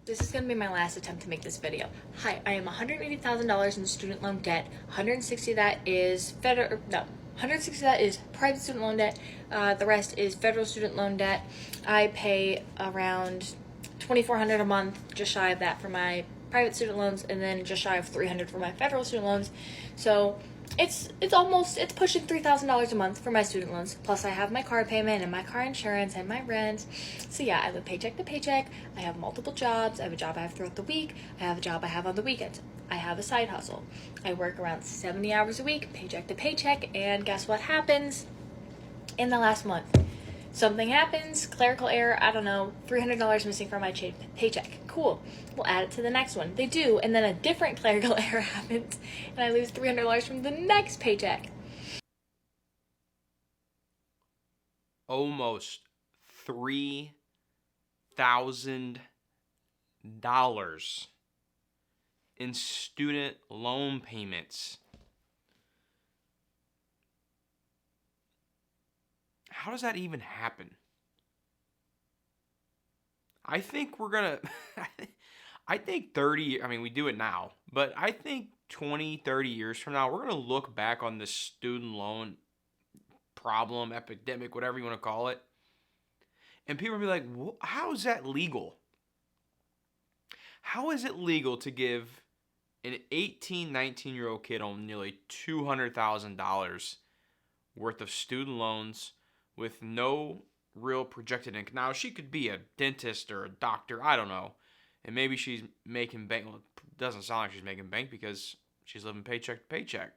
This is going to be my last attempt to make this video. Hi, I am $180,000 in student loan debt. 160 of that is federal, no, 160 of that is private student loan debt. The rest is federal student loan debt. I pay around $2,400 a month, just shy of that for my private student loans, and then just shy of $300 for my federal student loans. So it's pushing $3,000 a month for my student loans. Plus I have my car payment and my car insurance and my rent. So yeah, I live paycheck to paycheck. I have multiple jobs. I have a job I have throughout the week. I have a job I have on the weekends. I have a side hustle. I work around 70 hours a week, paycheck to paycheck, and guess what happens in the last month? Something happens, clerical error, I don't know, $300 missing from my paycheck. Cool. We'll add it to the next one. They do, and then a different clerical error happens, and I lose $300 from the next paycheck. Almost $3,000 in student loan payments. How does that even happen? I think we're gonna, I think 30, I mean, we do it now, but I think 20, 30 years from now, we're gonna look back on this student loan problem, epidemic, whatever you want to call it, and people will be like, how is that legal? How is it legal to give an 18, 19-year-old kid on nearly $200,000 worth of student loans with no real projected income? Now, she could be a dentist or a doctor, I don't know. And maybe she's making bank. Well, it doesn't sound like she's making bank because she's living paycheck to paycheck.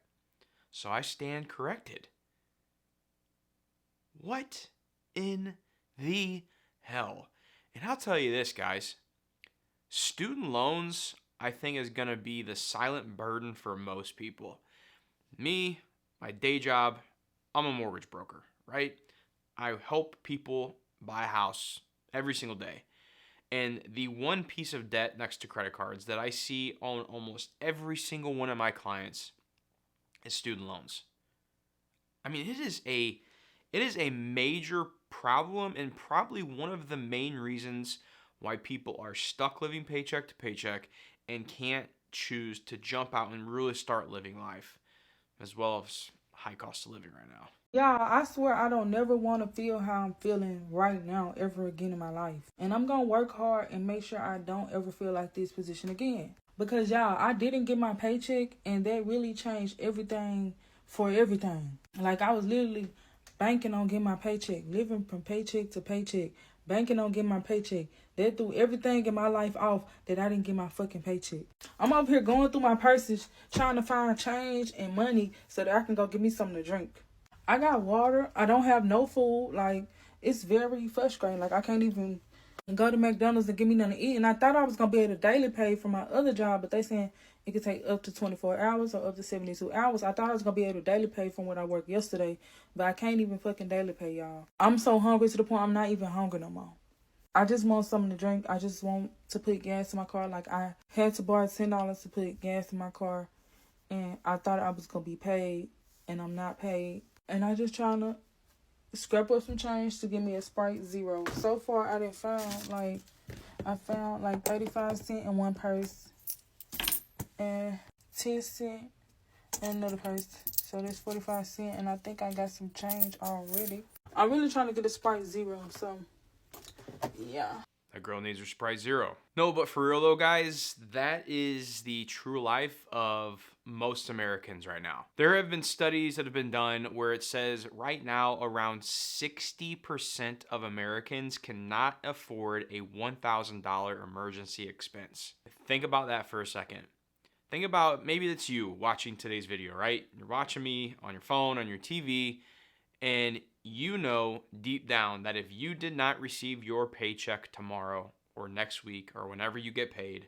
So I stand corrected. What in the hell? And I'll tell you this, guys. Student loans, I think, is going to be the silent burden for most people. Me, my day job, I'm a mortgage broker, right? I help people buy a house every single day. And the one piece of debt next to credit cards that I see on almost every single one of my clients is student loans. I mean, it is a major problem and probably one of the main reasons why people are stuck living paycheck to paycheck and can't choose to jump out and really start living life, as well as high cost of living right now. Yeah, I swear I don't never want to feel how I'm feeling right now ever again in my life. And I'm going to work hard and make sure I don't ever feel like this position again. Because y'all, I didn't get my paycheck and that really changed everything for everything. Like I was literally banking on getting my paycheck, living from paycheck to paycheck, banking on getting my paycheck. That threw everything in my life off that I didn't get my fucking paycheck. I'm up here going through my purses trying to find change and money so that I can go get me something to drink. I got water. I don't have no food. Like, it's very frustrating. Like, I can't even go to McDonald's and give me nothing to eat. And I thought I was going to be able to daily pay for my other job, but they saying it could take up to 24 hours or up to 72 hours. I thought I was going to be able to daily pay from what I worked yesterday, but I can't even fucking daily pay, y'all. I'm so hungry to the point I'm not even hungry no more. I just want something to drink. I just want to put gas in my car. Like, I had to borrow $10 to put gas in my car, and I thought I was going to be paid, and I'm not paid. And I just trying to scrap up some change to give me a Sprite Zero. So far, I found like 35 cents in one purse and 10 cents in another purse. So there's 45 cents, and I think I got some change already. I'm really trying to get a Sprite Zero, so yeah. That girl needs her Sprite Zero. No, but for real though, guys, that is the true life of most Americans right now. There have been studies that have been done where it says right now around 60% of Americans cannot afford a $1,000 emergency expense. Think about that for a second. Think about, maybe it's you watching today's video, right? You're watching me on your phone, on your TV, and you know deep down that if you did not receive your paycheck tomorrow or next week or whenever you get paid,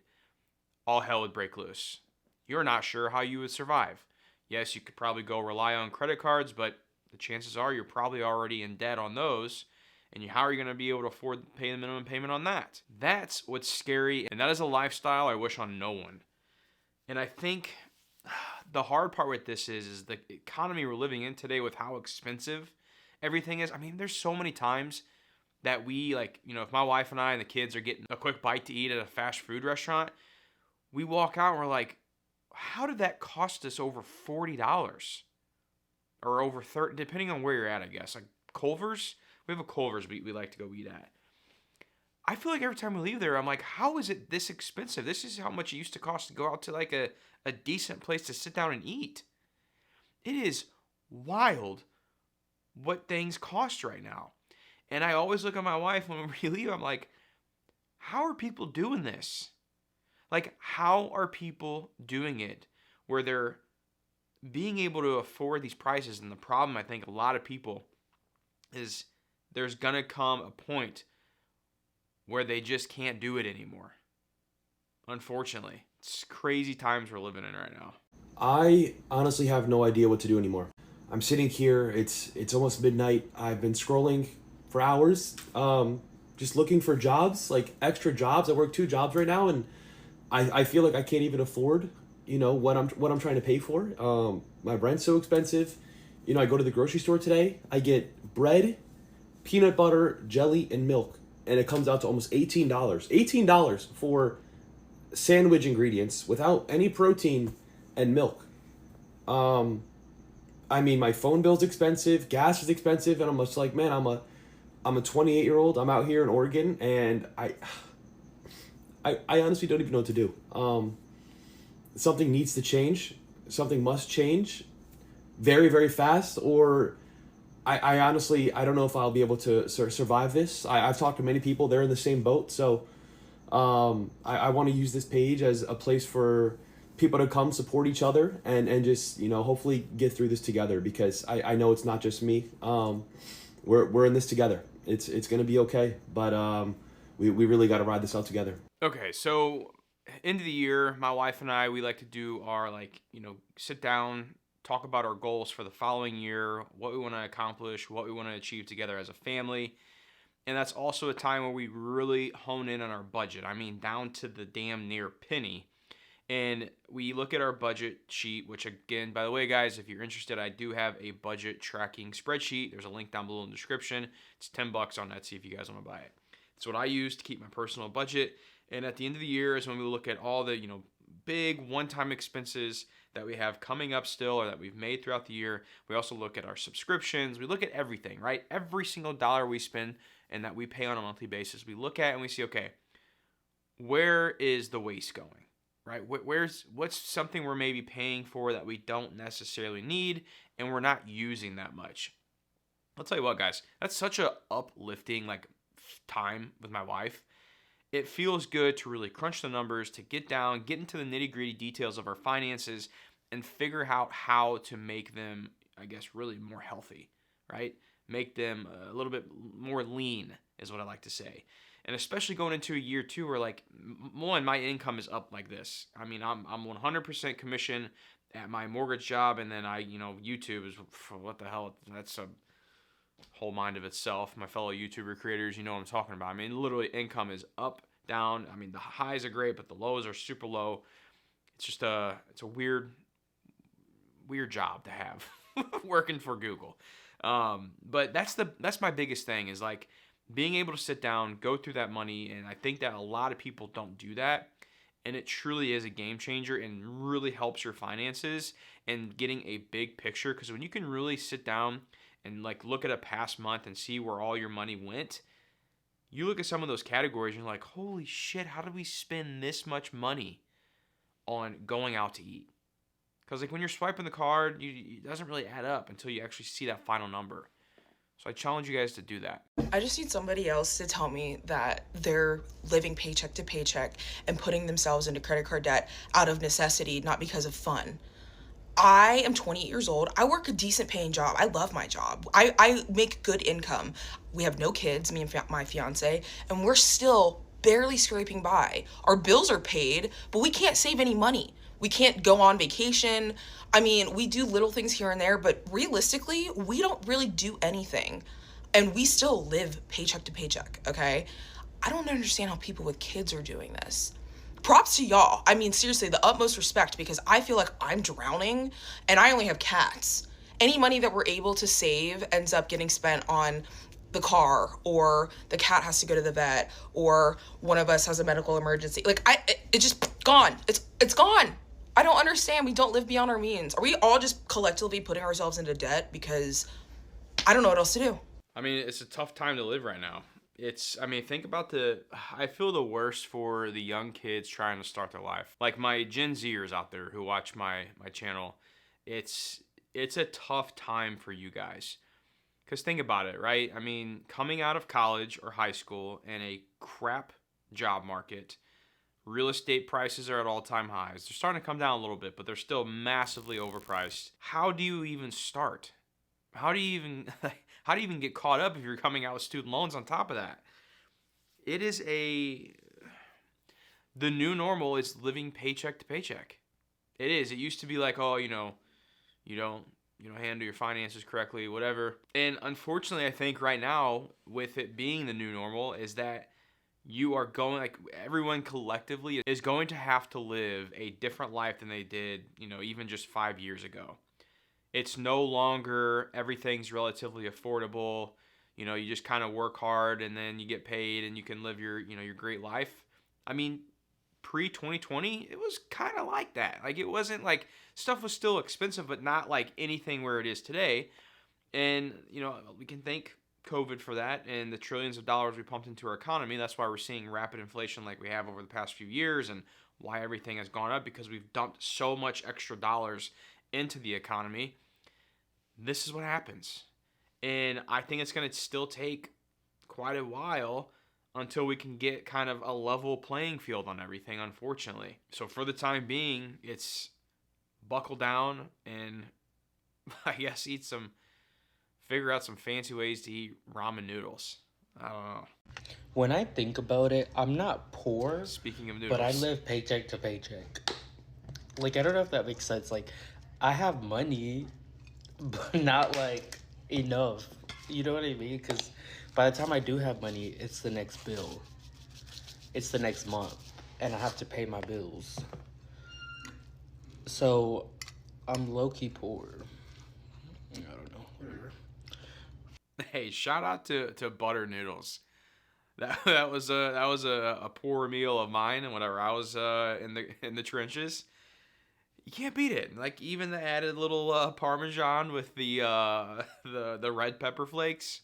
all hell would break loose. You're not sure how you would survive. Yes, you could probably go rely on credit cards, but the chances are you're probably already in debt on those. And how are you going to be able to afford to pay the minimum payment on that? That's what's scary, and that is a lifestyle I wish on no one. And I think the hard part with this is the economy we're living in today with how expensive everything is. I mean, there's so many times that we like, if my wife and I and the kids are getting a quick bite to eat at a fast food restaurant, we walk out and we're like, how did that cost us over $40 or over 30, depending on where you're at, I guess. Like Culver's, we have a Culver's we like to go eat at. I feel like every time we leave there, I'm like, how is it this expensive? This is how much it used to cost to go out to like a decent place to sit down and eat. It is wild what things cost right now. And I always look at my wife when we leave, I'm like, how are people doing this? Like, how are people doing it where they're being able to afford these prices? And the problem, I think, a lot of people is there's going to come a point where they just can't do it anymore. Unfortunately, it's crazy times we're living in right now. I honestly have no idea what to do anymore. I'm sitting here, it's almost midnight. I've been scrolling for hours, just looking for jobs, like extra jobs. I work 2 jobs right now, and I feel like I can't even afford, what I'm trying to pay for. My rent's so expensive. I go to the grocery store today, I get bread, peanut butter, jelly, and milk, and it comes out to almost $18. $18 for sandwich ingredients without any protein and milk. My phone bill's expensive, gas is expensive, and I'm just like, man, I'm a 28-year-old. I'm out here in Oregon, and I honestly don't even know what to do. Something needs to change. Something must change very, very fast, or I honestly, I don't know if I'll be able to survive this. I've talked to many people. They're in the same boat. So I want to use this page as a place for people to come support each other and just, hopefully get through this together, because I know it's not just me. We're in this together. It's going to be okay. But we really got to ride this out together. Okay, so end of the year, my wife and I, we like to do our sit down, talk about our goals for the following year, what we want to accomplish, what we want to achieve together as a family. And that's also a time where we really hone in on our budget. I mean, down to the damn near penny. And we look at our budget sheet, which again, by the way, guys, if you're interested, I do have a budget tracking spreadsheet. There's a link down below in the description. It's $10 on Etsy if you guys want to buy it. It's what I use to keep my personal budget. And at the end of the year is when we look at all the, big one-time expenses that we have coming up still or that we've made throughout the year. We also look at our subscriptions. We look at everything, right? Every single dollar we spend and that we pay on a monthly basis, we look at and we see, okay, where is the waste going, right? What's something we're maybe paying for that we don't necessarily need and we're not using that much? I'll tell you what, guys, that's such a uplifting time with my wife. It feels good to really crunch the numbers, to get into the nitty-gritty details of our finances and figure out how to make them, I guess, really more healthy, right? Make them a little bit more lean is what I like to say. And especially going into a year too where one, my income is up like this. I mean, I'm 100% commission at my mortgage job, and then YouTube is, what the hell, that's a whole mind of itself. My fellow YouTuber creators, you know what I'm talking about. I mean, literally income is up, down. I mean, the highs are great, but the lows are super low. It's just it's a weird job to have working for Google. But that's my biggest thing is being able to sit down, go through that money. And I think that a lot of people don't do that. And it truly is a game changer and really helps your finances and getting a big picture. Because when you can really sit down and look at a past month and see where all your money went, you look at some of those categories and you're like, holy shit, how did we spend this much money on going out to eat? Because when you're swiping the card, it doesn't really add up until you actually see that final number. So I challenge you guys to do that. I just need somebody else to tell me that they're living paycheck to paycheck and putting themselves into credit card debt out of necessity, not because of fun. I am 28 years old. I work a decent paying job. I love my job. I make good income. We have no kids, me and my fiance, and we're still barely scraping by. Our bills are paid, but we can't save any money. We can't go on vacation. I mean, we do little things here and there, but realistically, we don't really do anything. And we still live paycheck to paycheck, okay? I don't understand how people with kids are doing this. Props to y'all. I mean, seriously, the utmost respect, because I feel like I'm drowning and I only have cats. Any money that we're able to save ends up getting spent on the car, or the cat has to go to the vet, or one of us has a medical emergency. Like, it just gone. It's gone. I don't understand. We don't live beyond our means. Are we all just collectively putting ourselves into debt because I don't know what else to do? I mean, it's a tough time to live right now. I mean, think about I feel the worst for the young kids trying to start their life. Like my Gen Zers out there who watch my channel, it's a tough time for you guys. Because think about it, right? I mean, coming out of college or high school in a crap job market, real estate prices are at all-time highs. They're starting to come down a little bit, but they're still massively overpriced. How do you even start? How do you even how do you even get caught up if you're coming out with student loans on top of that? It is the new normal is living paycheck to paycheck. It is. It used to be like, oh, you don't handle your finances correctly, whatever. And unfortunately, I think right now, with it being the new normal, is that you are going, like, everyone collectively is going to have to live a different life than they did, even just 5 years ago. It's no longer everything's relatively affordable. You just kind of work hard and then you get paid and you can live your great life. I mean, pre-2020, it was kind of like that. Like, it wasn't like stuff was still expensive, but not like anything where it is today. And, we can thank COVID for that and the trillions of dollars we pumped into our economy. That's why we're seeing rapid inflation like we have over the past few years, and why everything has gone up, because we've dumped so much extra dollars into the economy. This is what happens. And I think it's going to still take quite a while until we can get kind of a level playing field on everything, unfortunately. So for the time being, it's buckle down and I guess figure out some fancy ways to eat ramen noodles. I don't know. When I think about it, I'm not poor, Speaking of noodles. but I live paycheck to paycheck. Like, I don't know if that makes sense. Like, I have money, but not, like, enough. You know what I mean? Because by the time I do have money, it's the next bill. It's the next month. And I have to pay my bills. So, I'm low-key poor. I don't know. Whatever. Hey, shout out to butter noodles. That was a poor meal of mine, and whenever I was in the trenches, you can't beat it. Like, even the added little Parmesan with the red pepper flakes.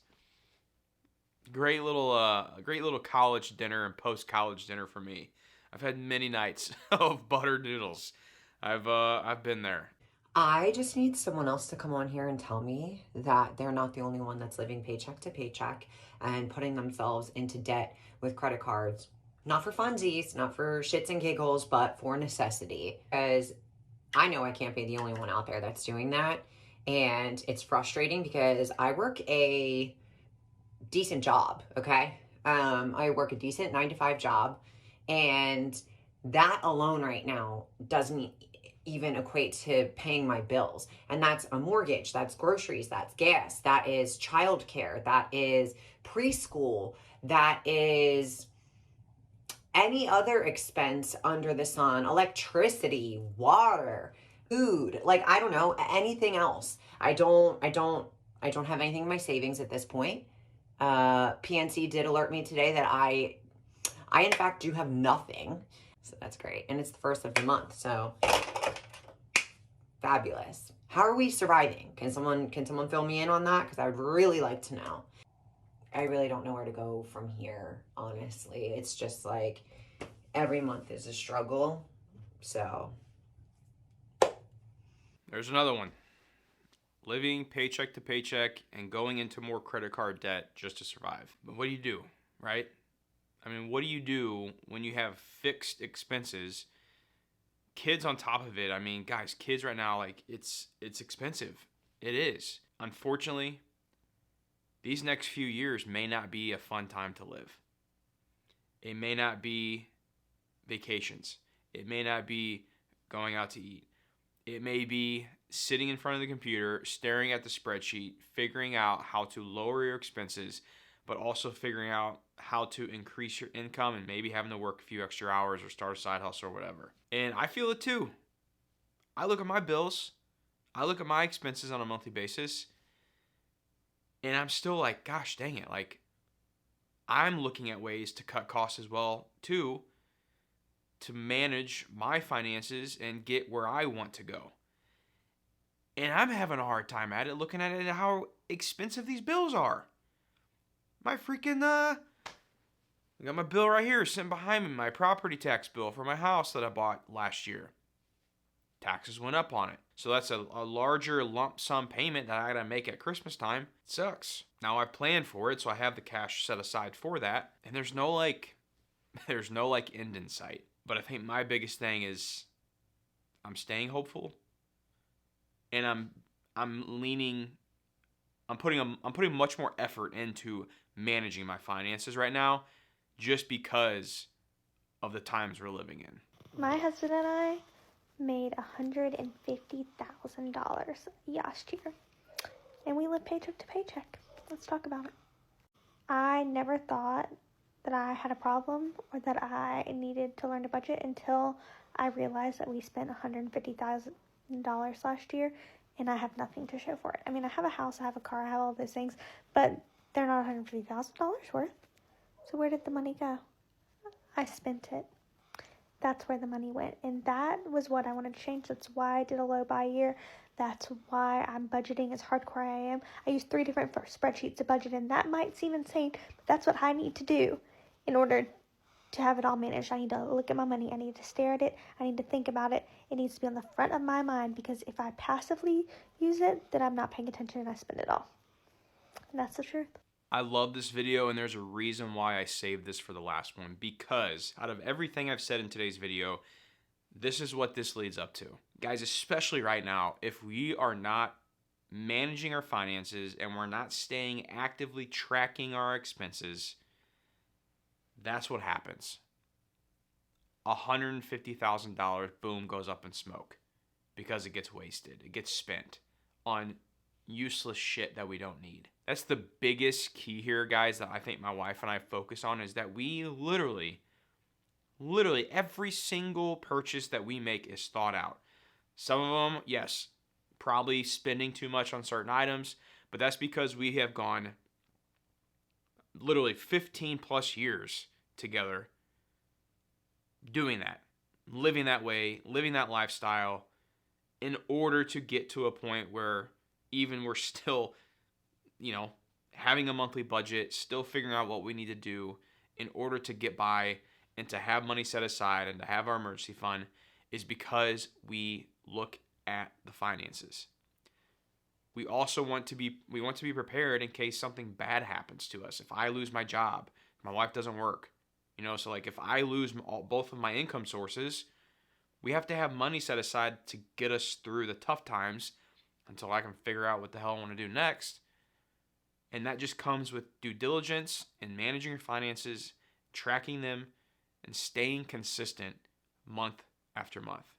Great little college dinner and post college dinner for me. I've had many nights of butter noodles. I've been there. I just need someone else to come on here and tell me that they're not the only one that's living paycheck to paycheck and putting themselves into debt with credit cards. Not for funsies, not for shits and giggles, but for necessity. Because I know I can't be the only one out there that's doing that. And it's frustrating because I work a decent job, okay? I work a decent 9-to-5 job. And that alone right now doesn't even equate to paying my bills. And that's a mortgage, that's groceries, that's gas, that is childcare, that is preschool, that is any other expense under the sun, electricity, water, food, like, I don't know, anything else. I don't have anything in my savings at this point. PNC did alert me today that I in fact do have nothing. So that's great. And it's the first of the month. So fabulous. How are we surviving? Can someone fill me in on that? Because I would really like to know. I really don't know where to go from here, honestly. It's just like every month is a struggle. So There's another one. Living paycheck to paycheck and going into more credit card debt just to survive. But what do you do, right? I mean, what do you do when you have fixed expenses? Kids on top of it. I mean, guys, kids right now, like, it's expensive. It is. Unfortunately, these next few years may not be a fun time to live. It may not be vacations. It may not be going out to eat. It may be sitting in front of the computer, staring at the spreadsheet, figuring out how to lower your expenses, but also figuring out how to increase your income and maybe having to work a few extra hours or start a side hustle or whatever. And I feel it too. I look at my bills. I look at my expenses on a monthly basis. And I'm still like, gosh dang it, like I'm looking at ways to cut costs as well too, to manage my finances and get where I want to go. And I'm having a hard time at it, looking at it and how expensive these bills are. My freaking I got my bill right here sitting behind me, my property tax bill for my house that I bought last year. Taxes went up on it. So that's a larger lump sum payment that I gotta make at Christmas time. It sucks. Now I planned for it, so I have the cash set aside for that. And there's no end in sight. But I think my biggest thing is I'm staying hopeful. And I'm putting much more effort into managing my finances right now, just because of the times we're living in. My husband and I made $150,000 last year, and we live paycheck to paycheck. Let's talk about it. I never thought that I had a problem or that I needed to learn to budget until I realized that we spent $150,000 last year, and I have nothing to show for it. I mean, I have a house, I have a car, I have all those things, but they're not $150,000 worth. So where did the money go? I spent it. That's where the money went. And that was what I wanted to change. That's why I did a low buy year. That's why I'm budgeting as hardcore I am. I use 3 different spreadsheets to budget, and that might seem insane, but that's what I need to do in order to have it all managed. I need to look at my money. I need to stare at it. I need to think about it. It needs to be on the front of my mind, because if I passively use it, then I'm not paying attention and I spend it all. And that's the truth. I love this video, and there's a reason why I saved this for the last one, because out of everything I've said in today's video, this is what this leads up to. Guys, especially right now, if we are not managing our finances and we're not staying actively tracking our expenses, that's what happens. $150,000, boom, goes up in smoke because it gets wasted. It gets spent on useless shit that we don't need. That's the biggest key here, guys, that I think my wife and I focus on, is that we literally every single purchase that we make is thought out. Some of them, yes, probably spending too much on certain items, but that's because we have gone literally 15 plus years together doing that, living that way, living that lifestyle, in order to get to a point where even we're still, having a monthly budget, still figuring out what we need to do in order to get by and to have money set aside and to have our emergency fund, is because we look at the finances. We also want to be prepared in case something bad happens to us. If I lose my job, my wife doesn't work, so like if I lose both of my income sources, we have to have money set aside to get us through the tough times until I can figure out what the hell I want to do next. And that just comes with due diligence and managing your finances, tracking them, and staying consistent month after month.